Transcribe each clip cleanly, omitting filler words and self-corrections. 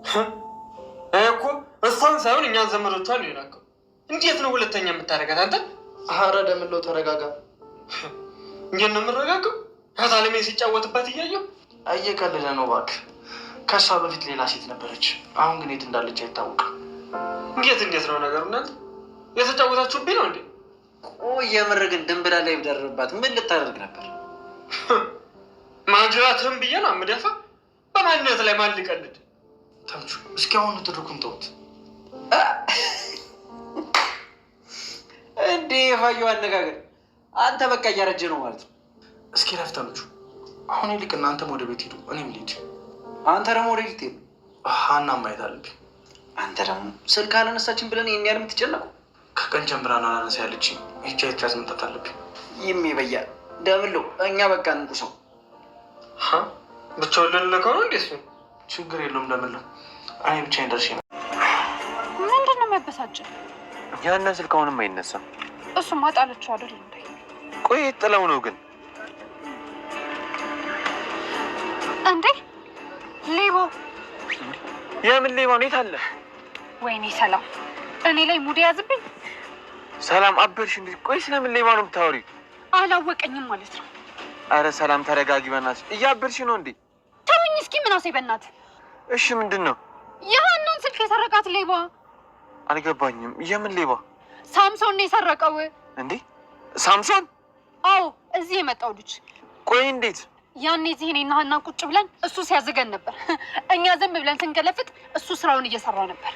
እኮ እሷን ሳይሆን እኛን ዘመዶቿን ነው የላከው። እንዴት ነው ሁለተኛ የምታደርጋት አንተ? ኧረ ደምለው ተረጋጋ። እንዴት ነው የምረጋጋው? አታለሜ ሲጫወትበት እያየሁ። እየቀለደ ነው እባክህ። ከእሷ በፊት ሌላ ሴት ነበረች። አሁን ግን የት እንዳለች አይታወቅም። እንዴት ነው ነገሩ? እናንተ የተጫወታችሁብኝ ነው እንዴ? ቆይ የምር ግን ድንብላ ላይ ብደርባት ምን ልታደርግ ነበር? ማጅራትህን ብዬ ነው የምደፋ። በማንነት ላይ ማን ሊቀልድ? ተምቹ እስኪ አሁን ትርኩን ተውት እንዴ። የፋየው አነጋገር አንተ በቃ እያረጀ ነው ማለት ነው። እስኪ ረፍ ተምቹ። አሁን ይልቅ እናንተም ወደ ቤት ሂዱ፣ እኔም ልሂድ። አንተ ደግሞ ወደ ቤት ሂዱ። ሀና ማየት አለብኝ። አንተ ደግሞ ስልክ አላነሳችን ብለን ይህን ያህል የምትጨነቁ? ከቀን ጀምራን አላነሳ ያለችኝ። ይቻ የትያዝ መምጣት አለብኝ። የሚበያል ደብለው እኛ በቃ እንቁ ሰው ብቻውን ልንልከው ነው እንዴ? እሱን ችግር የለውም ደምለው፣ እኔ ብቻዬን ደርሼ ነው። ምንድን ነው የሚያበሳጭን? ያንን ስልክ አሁንም አይነሳም። እሱማ ጣለችው አይደል እንዴ? ቆይ ጥለው ነው ግን እንዴ? ሌባው የምን ሌባ ነው? የት አለ? ወይኔ ሰላም፣ እኔ ላይ ሙድ ያዝብኝ። ሰላም አበርሽ እንዴ? ቆይ ስለምን ሌባ ነው የምታወሪው? አላወቀኝም ማለት ነው። አረ ሰላም ተረጋጊ በእናትሽ። እያበርሽ ነው እንዴ? ተውኝ እስኪ። ምን አሴ በእናትህ። እሺ ምንድን ነው? የሀናን ስልክ የሰረቃት ሌባ። አልገባኝም። የምን ሌባ? ሳምሶን ነው የሰረቀው። እንዴ ሳምሶን? አዎ እዚህ የመጣው ልጅ። ቆይ እንዴት? ያኔ እዚህ እኔና ሀና ቁጭ ብለን እሱ ሲያዘገን ነበር። እኛ ዝም ብለን ስንገለፍጥ እሱ ስራውን እየሰራ ነበር።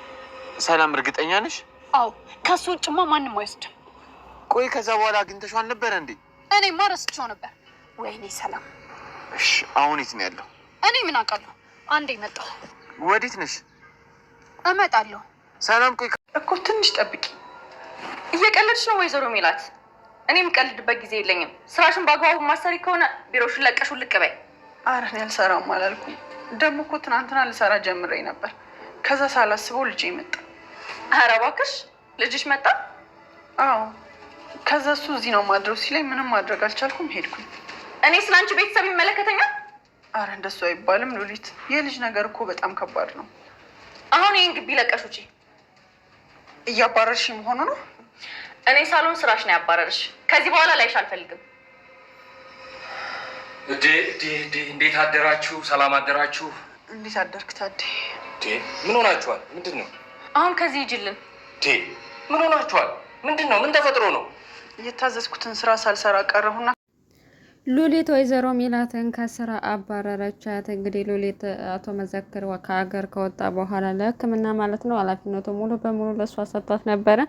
ሰላም እርግጠኛ ነሽ? አዎ ከሱ ውጭማ ማንም አይወስድም። ቆይ ከዛ በኋላ አግኝተሽው አልነበረ እንዴ? እኔማ ረስቼው ነበር። ወይኔ ሰላም። እሺ አሁን የት ነው ያለው? እኔ ምን አውቃለሁ። አንዴ መጣሁ። ወዴት ነሽ? እመጣለሁ። ሰላም ቆይ እኮ ትንሽ ጠብቂ። እየቀለድሽ ነው ወይዘሮ ሜላት? እኔ የምቀልድበት ጊዜ የለኝም። ስራሽን በአግባቡ ማሰሪ ከሆነ ቢሮሽን ለቀሽ ውልቅ በይ። ኧረ እኔ አልሰራም አላልኩም። ደግሞ እኮ ትናንትና ልሰራ ጀምሬ ነበር። ከዛ ሳላስበው ልጄ መጣ። ኧረ እባክሽ ልጅሽ መጣ? አዎ። ከዛ እሱ እዚህ ነው ማድረው ሲለኝ ምንም ማድረግ አልቻልኩም፣ ሄድኩኝ። እኔ ስለ አንቺ ቤተሰብ ይመለከተኛል? ኧረ እንደሱ አይባልም ሉሊት። የልጅ ነገር እኮ በጣም ከባድ ነው። አሁን ይህን ግቢ ለቀሽ ውጪ። እያባረርሽ መሆኑ ነው? እኔ ሳሎን ስራሽ ነው ያባረርሽ። ከዚህ በኋላ ላይሽ አልፈልግም። እንዴት አደራችሁ? ሰላም አደራችሁ? እንዴት አደርክ ታዴ? ምን ሆናችኋል? ምንድን ነው? አሁን ከዚህ ይጅልን። ምን ሆናችኋል? ምንድን ነው? ምን ተፈጥሮ ነው? የታዘዝኩትን ስራ ሳልሰራ ቀረሁና ሉሊት ወይዘሮ ሜላትን ከስራ አባረረቻት። እንግዲህ ሉሊት አቶ መዘክር ከሀገር ከወጣ በኋላ ለሕክምና ማለት ነው ኃላፊነቱ ሙሉ በሙሉ ለእሷ ሰጥቷት ነበረ።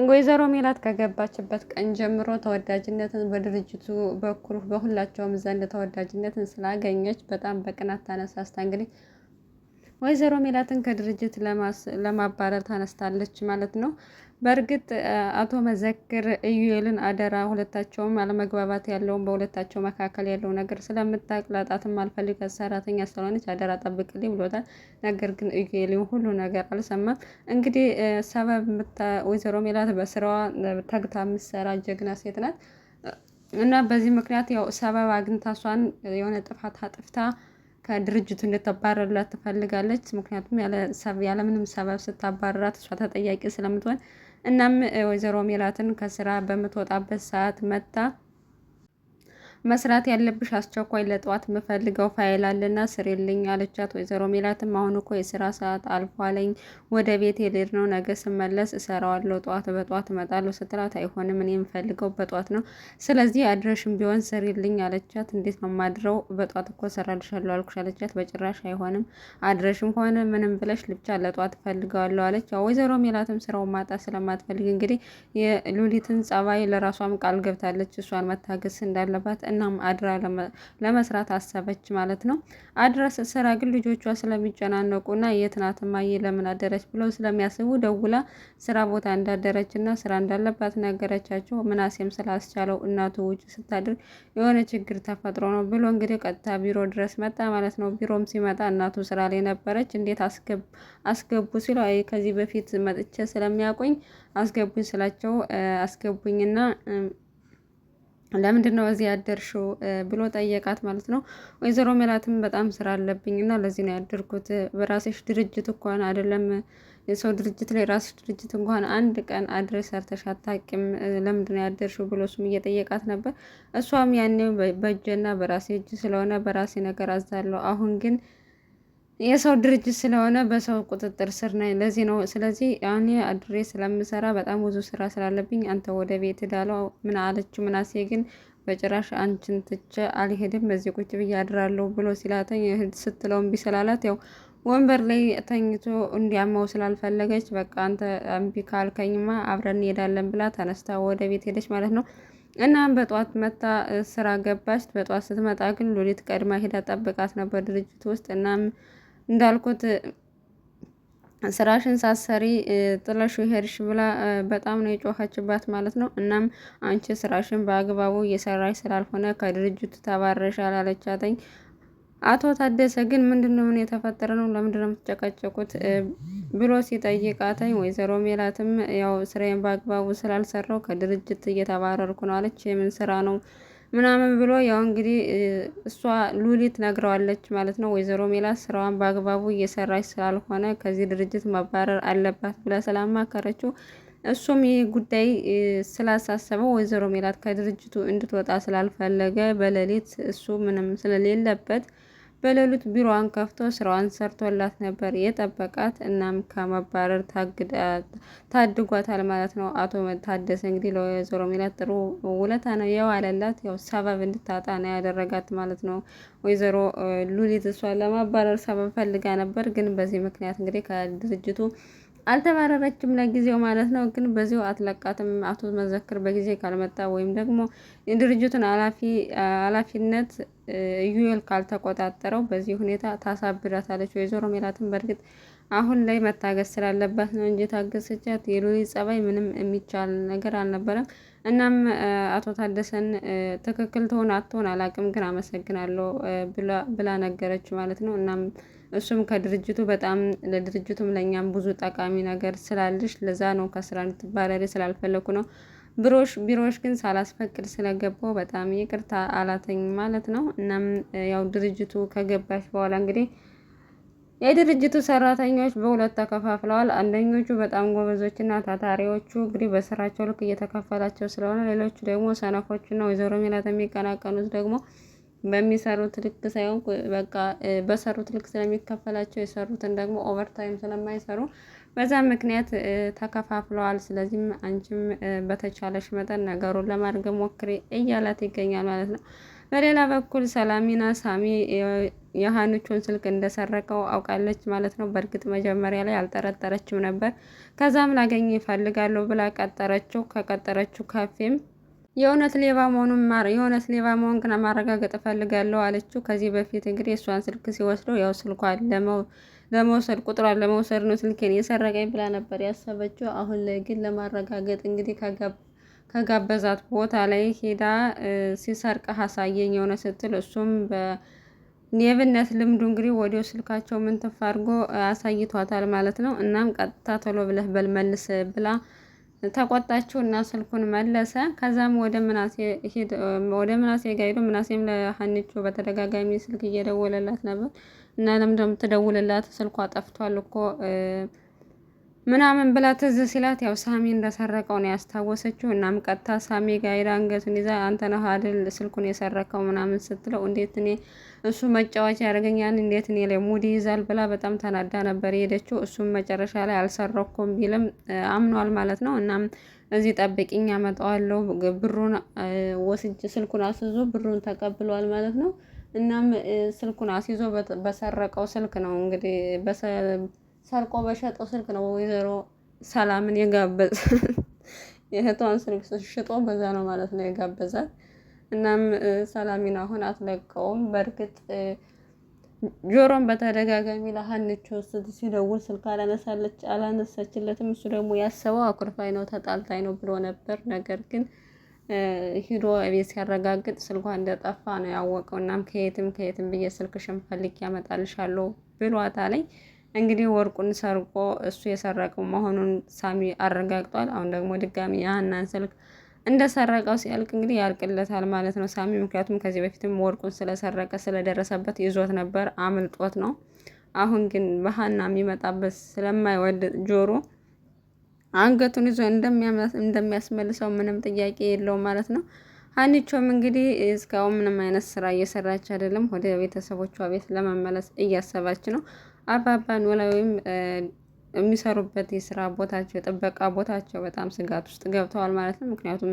ወይዘሮ ሜላት ከገባችበት ቀን ጀምሮ ተወዳጅነትን በድርጅቱ በኩል በሁላቸውም ዘንድ ተወዳጅነትን ስላገኘች በጣም በቅናት ተነሳስታ እንግዲህ ወይዘሮ ሜላትን ከድርጅት ለማባረር ተነስታለች ማለት ነው። በእርግጥ አቶ መዘክር ኢዩኤልን አደራ ሁለታቸውም አለመግባባት ያለውን በሁለታቸው መካከል ያለው ነገር ስለምታቅላጣትም አልፈልጋት ሰራተኛ ስለሆነች አደራ ጠብቅልኝ ብሎታል። ነገር ግን ኢዩኤልን ሁሉ ነገር አልሰማም። እንግዲህ ሰበብ ወይዘሮ ሜላት በስራዋ ተግታ የምትሰራ ጀግና ሴት ናት እና በዚህ ምክንያት ያው ሰበብ አግኝታ እሷን የሆነ ጥፋት አጥፍታ ከድርጅቱ እንድትባረርላት ትፈልጋለች። ምክንያቱም ያለምንም ሰበብ ስታባረራት እሷ ተጠያቂ ስለምትሆን እናም ወይዘሮ ሜላትን ከስራ በምትወጣበት ሰዓት መታ መስራት ያለብሽ አስቸኳይ ለጠዋት የምፈልገው ፋይል አለና ስሪልኝ አለቻት። ወይዘሮ ሜላትም አሁን እኮ የስራ ሰዓት አልፏለኝ፣ ወደ ቤት ልሄድ ነው፣ ነገ ስመለስ እሰራዋለሁ፣ ጠዋት በጠዋት እመጣለሁ ስትላት አይሆንም፣ እኔ የምፈልገው በጠዋት ነው፣ ስለዚህ አድረሽም ቢሆን ስሪልኝ አለቻት። እንዴት ነው ማድረው? በጠዋት እኮ እሰራልሻለሁ አልኩሽ አለቻት። በጭራሽ አይሆንም፣ አድረሽም ሆነ ምንም ብለሽ ብቻ ለጠዋት እፈልገዋለሁ አለች። ወይዘሮ ሜላትም ስራው ማጣት ስለማትፈልግ እንግዲህ የሉሊትን ጸባይ ለራሷም ቃል ገብታለች፣ እሷን መታገስ እንዳለባት እናም አድራ ለመስራት አሰበች ማለት ነው። አድረስ ስራ ግን ልጆቿ ስለሚጨናነቁና የት ናት እማዬ ለምን አደረች ብለው ስለሚያስቡ ደውላ ስራ ቦታ እንዳደረችና ስራ እንዳለባት ነገረቻቸው። ምናሴም ስላስቻለው እናቱ ውጭ ስታድር የሆነ ችግር ተፈጥሮ ነው ብሎ እንግዲህ ቀጥታ ቢሮ ድረስ መጣ ማለት ነው። ቢሮም ሲመጣ እናቱ ስራ ላይ ነበረች። እንዴት አስገቡ ሲለው አይ ከዚህ በፊት መጥቼ ስለሚያውቁኝ አስገቡኝ ስላቸው አስገቡኝና ለምንድን ነው እዚህ ያደርሽው ብሎ ጠየቃት ማለት ነው። ወይዘሮ ሜላትም በጣም ስራ አለብኝ እና ለዚህ ነው ያደርኩት። በራስሽ ድርጅት እንኳን አይደለም የሰው ድርጅት ላይ ራስሽ ድርጅት እንኳን አንድ ቀን አድረሽ ሰርተሽ አታውቂም፣ ለምንድን ነው ያደርሽው ብሎ እሱም እየጠየቃት ነበር። እሷም ያኔ በእጄና በራሴ እጅ ስለሆነ በራሴ ነገር አዛለሁ። አሁን ግን የሰው ድርጅት ስለሆነ በሰው ቁጥጥር ስር ነኝ። ለዚህ ነው ስለዚህ ያኔ አድሬ ስለምሰራ በጣም ብዙ ስራ ስላለብኝ አንተ ወደ ቤት ሄዳለው። ምን አለችው? ምናሴ ግን በጭራሽ አንቺን ትቼ አልሄድም በዚህ ቁጭ ብዬ አድራለሁ ብሎ ሲላተኝ ስትለው እምቢ ስላላት ያው ወንበር ላይ ተኝቶ እንዲያማው ስላልፈለገች በቃ አንተ እምቢ ካልከኝማ አብረን እንሄዳለን ብላ ተነስታ ወደ ቤት ሄደች ማለት ነው። እናም በጧት መታ ስራ ገባች። በጧት ስትመጣ ግን ሉሊት ቀድማ ሄዳ ጠብቃት ነበር ድርጅት ውስጥ። እናም እንዳልኩት ስራሽን ሳሰሪ ጥለሹ ሄድሽ ብላ በጣም ነው የጮኸችባት ማለት ነው። እናም አንቺ ስራሽን በአግባቡ እየሰራሽ ስላልሆነ ከድርጅቱ ተባረሻል አለቻተኝ። አቶ ታደሰ ግን ምንድነው ምን የተፈጠረ ነው ለምንድነው የምትጨቃጨቁት ብሎ ሲጠይቃተኝ ወይዘሮ ሜላትም ያው ስራዬን በአግባቡ ስላልሰራው ከድርጅት እየተባረርኩ ነው አለች። የምን ስራ ነው ምናምን ብሎ ያው እንግዲህ እሷ ሉሊት ነግረዋለች ማለት ነው። ወይዘሮ ሜላት ስራዋን በአግባቡ እየሰራች ስላልሆነ ከዚህ ድርጅት መባረር አለባት ብላ ስላማከረችው እሱም ይህ ጉዳይ ስላሳሰበው ወይዘሮ ሜላት ከድርጅቱ እንድትወጣ ስላልፈለገ በሌሊት እሱ ምንም ስለሌለበት በሌሊት ቢሮዋን ከፍቶ ስራዋን ሰርቶላት ነበር የጠበቃት። እናም ከመባረር ታድጓታል ማለት ነው። አቶ ታደሰ እንግዲህ ለወይዘሮ ሜላት ጥሩ ውለታ ነው የዋለላት። ያው ሰበብ እንድታጣ ነው ያደረጋት ማለት ነው። ወይዘሮ ሉሊት እሷን ለማባረር ሰበብ ፈልጋ ነበር፣ ግን በዚህ ምክንያት እንግዲህ ከድርጅቱ አልተባረረችም ለጊዜው ማለት ነው። ግን በዚሁ አትለቃትም። አቶ መዘክር በጊዜ ካልመጣ ወይም ደግሞ የድርጅቱን ኃላፊነት ኢዩኤል ካልተቆጣጠረው በዚህ ሁኔታ ታሳብዳታለች። ወይዘሮ ሜላትን በእርግጥ አሁን ላይ መታገስ ስላለባት ነው እንጂ ታገሰቻት። የሉሊት ጸባይ ምንም የሚቻል ነገር አልነበረም። እናም አቶ ታደሰን ትክክል ትሆን አትሆን አላቅም፣ ግን አመሰግናለሁ ብላ ነገረች ማለት ነው። እናም እሱም ከድርጅቱ በጣም ለድርጅቱም ለእኛም ብዙ ጠቃሚ ነገር ስላልሽ ለዛ ነው ከስራ እንድትባረሪ ስላልፈለኩ ነው ቢሮዎች ግን ሳላስፈቅድ ስለገባው በጣም ይቅርታ አላተኝ ማለት ነው። እናም ያው ድርጅቱ ከገባሽ በኋላ እንግዲህ የድርጅቱ ሰራተኞች በሁለት ተከፋፍለዋል። አንደኞቹ በጣም ጎበዞችና ታታሪዎቹ እንግዲህ በስራቸው ልክ እየተከፈላቸው ስለሆነ፣ ሌሎቹ ደግሞ ሰነፎችና ወይዘሮ ሜላት የሚቀናቀኑት ደግሞ በሚሰሩት ልክ ሳይሆን በቃ በሰሩት ልክ ስለሚከፈላቸው የሰሩትን ደግሞ ኦቨርታይም ስለማይሰሩ በዛ ምክንያት ተከፋፍለዋል። ስለዚህም አንቺም በተቻለሽ መጠን ነገሩን ለማድረግ ሞክሪ እያላት ይገኛል ማለት ነው። በሌላ በኩል ሰላሚና ሳሚ የሀንቾን ስልክ እንደሰረቀው አውቃለች ማለት ነው። በእርግጥ መጀመሪያ ላይ አልጠረጠረችም ነበር። ከዛም ላገኝ ይፈልጋለሁ ብላ ቀጠረችው። ከቀጠረችው ካፌም የእውነት ሌባ መሆን ግን ማረጋገጥ እፈልጋለሁ አለችው። ከዚህ በፊት እንግዲህ እሷን ስልክ ሲወስደው ያው ስልኳን ለመውሰድ ቁጥሯን ለመውሰድ ነው ስልኬን የሰረቀኝ ብላ ነበር ያሰበችው። አሁን ላይ ግን ለማረጋገጥ እንግዲህ ከጋበዛት ቦታ ላይ ሄዳ ሲሰርቅ አሳየኝ የሆነ ስትል እሱም በሌብነት ልምዱ እንግዲህ ወዲያው ስልካቸው ምንትፍ አድርጎ አሳይቷታል ማለት ነው። እናም ቀጥታ ቶሎ ብለህ በል መልስ ብላ ተቆጣችው እና ስልኩን መለሰ። ከዛም ወደ ምናሴ ጋር ሄዶ ምናሴም ለሀንቾ በተደጋጋሚ ስልክ እየደወለላት ነበር እና ለምንድነው የምትደውልላት ስልኳ ጠፍቷል እኮ ምናምን ብላ ትዝ ሲላት ያው ሳሚ እንደሰረቀው ነው ያስታወሰችው። እናም ቀጥታ ሳሚ ጋር ሄዳ አንገቱን ይዛ አንተ ነህ አይደል ስልኩን የሰረቀው ምናምን ስትለው እንዴት እኔ እሱ መጫወቻ ያደርገኛል እንዴት እኔ ላይ ሙድ ይዛል ብላ በጣም ተናዳ ነበር የሄደችው። እሱም መጨረሻ ላይ አልሰረኩም ቢልም አምኗል ማለት ነው። እናም እዚህ ጠብቂኝ አመጣዋለሁ ብሩን ወስጅ ስልኩን አስይዞ ብሩን ተቀብሏል ማለት ነው። እናም ስልኩን አስይዞ በሰረቀው ስልክ ነው እንግዲህ ሰርቆ በሸጠው ስልክ ነው ወይዘሮ ሰላምን የጋበዝ የእህቷን ስልክ ሽጦ በዛ ነው ማለት ነው የጋበዛት። እናም ሰላሚን አሁን አትለቀውም። በእርግጥ ጆሮን በተደጋጋሚ ለሀንቾ ሲደውል ስልክ አላነሳችለትም። እሱ ደግሞ ያሰበው አኩርፋይ ነው ተጣልታይ ነው ብሎ ነበር። ነገር ግን ሂዶ ቤት ሲያረጋግጥ ስልኳ እንደጠፋ ነው ያወቀው። እናም ከየትም ብዬ ስልክሽን ፈልጌ ያመጣልሻለሁ ብሏታለኝ። እንግዲህ ወርቁን ሰርቆ እሱ የሰረቀው መሆኑን ሳሚ አረጋግጧል። አሁን ደግሞ ድጋሚ የሀናን ስልክ እንደሰረቀው ሲያልቅ እንግዲህ ያልቅለታል ማለት ነው ሳሚ። ምክንያቱም ከዚህ በፊትም ወርቁን ስለሰረቀ ስለደረሰበት ይዞት ነበር፣ አምልጦት ነው። አሁን ግን በሀና የሚመጣበት ስለማይወድ ጆሮ አንገቱን ይዞ እንደሚያስመልሰው ምንም ጥያቄ የለውም ማለት ነው። ሀኒቾም እንግዲህ እስካሁን ምንም አይነት ስራ እየሰራች አይደለም። ወደ ቤተሰቦቿ ቤት ለመመለስ እያሰባች ነው። አባባ ኖላዊም የሚሰሩበት የስራ ቦታቸው የጥበቃ ቦታቸው በጣም ስጋት ውስጥ ገብተዋል ማለት ነው። ምክንያቱም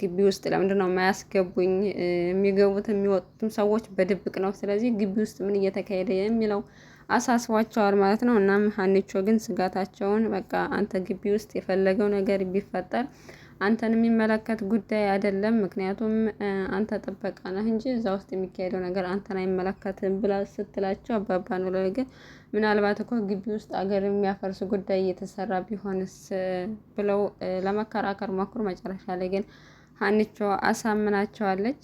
ግቢ ውስጥ ለምንድን ነው የማያስገቡኝ? የሚገቡት የሚወጡትም ሰዎች በድብቅ ነው። ስለዚህ ግቢ ውስጥ ምን እየተካሄደ የሚለው አሳስቧቸዋል ማለት ነው። እናም ሀኒቾ ግን ስጋታቸውን በቃ አንተ ግቢ ውስጥ የፈለገው ነገር ቢፈጠር አንተን የሚመለከት ጉዳይ አይደለም፣ ምክንያቱም አንተ ጥበቃ ነህ እንጂ እዛ ውስጥ የሚካሄደው ነገር አንተን አይመለከትም ብላ ስትላቸው አባባ ኖላዊ ግን ምናልባት እኮ ግቢ ውስጥ አገር የሚያፈርስ ጉዳይ እየተሰራ ቢሆንስ ብለው ለመከራከር ሞክሩ። መጨረሻ ላይ ግን ሀኒቾ አሳምናቸዋለች።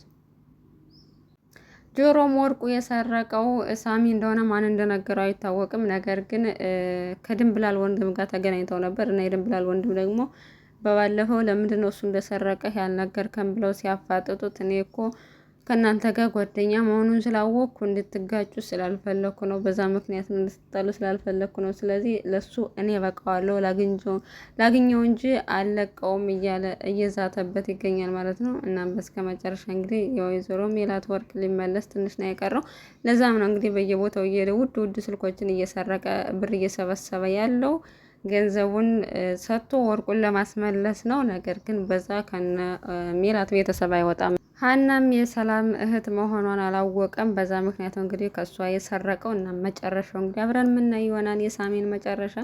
ጆሮም ወርቁ የሰረቀው ሳሚ እንደሆነ ማን እንደነገረው አይታወቅም። ነገር ግን ከድንብላል ወንድም ጋር ተገናኝተው ነበር እና የድንብላል ወንድም ደግሞ በባለፈው ለምንድነው እሱ እንደሰረቀ ያልነገርከን ብለው ሲያፋጥጡት እኔ እኮ ከእናንተ ጋር ጓደኛ መሆኑን ስላወቅኩ እንድትጋጩ ስላልፈለኩ ነው፣ በዛ ምክንያት እንድትጣሉ ስላልፈለኩ ነው። ስለዚህ ለሱ እኔ በቃዋለሁ ላግኘው እንጂ አልለቀውም እያለ እየዛተበት ይገኛል ማለት ነው። እናም በስከ መጨረሻ እንግዲህ የወይዘሮ ሜላት ወርቅ ሊመለስ ትንሽ ነው የቀረው። ለዛም ነው እንግዲህ በየቦታው እየሄደ ውድ ስልኮችን እየሰረቀ ብር እየሰበሰበ ያለው ገንዘቡን ሰጥቶ ወርቁን ለማስመለስ ነው። ነገር ግን በዛ ከነ ሜላት ቤተሰብ አይወጣም። ሀናም የሰላም እህት መሆኗን አላወቀም። በዛ ምክንያት እንግዲህ ከሷ የሰረቀው እና መጨረሻው እንግዲህ አብረን የምናይ ይሆናል የሳሚን መጨረሻ።